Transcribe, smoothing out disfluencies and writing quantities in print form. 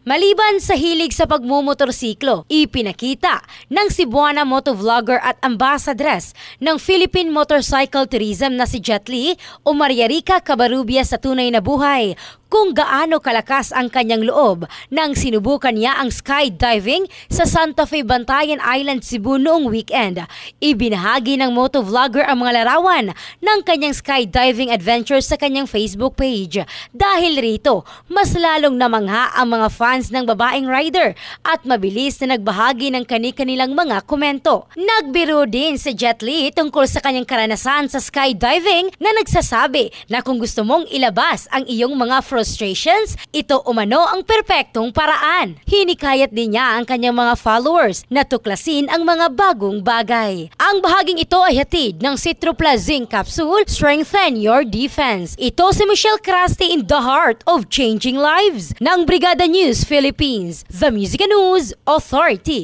Maliban sa hilig sa pagmumotorsiklo, ipinakita ng Cebuana motovlogger at ambassadress ng Philippine Motorcycle Tourism na si Jet Li o Maria Rica Cabarrubia sa tunay na buhay kung gaano kalakas ang kanyang loob nang sinubukan niya ang skydiving sa Santa Fe Bantayan Island, Cebu noong weekend. Ibinahagi ng motovlogger ang mga larawan ng kanyang skydiving adventure sa kanyang Facebook page. Dahil rito, mas lalong namangha ang mga fans ng babaeng rider at mabilis na nagbahagi ng kani-kanilang mga komento. Nagbiro din si Jet Li tungkol sa kanyang karanasan sa skydiving na nagsasabi na kung gusto mong ilabas ang iyong mga frustrations, ito umano ang perpektong paraan. Hinikayat din niya ang kanyang mga followers na tuklasin ang mga bagong bagay. Ang bahaging ito ay hatid ng Citrupla Zinc Capsule, Strengthen Your Defense. Ito si Michelle Craste in the heart of changing lives ng Brigada News Philippines, the Music News Authority.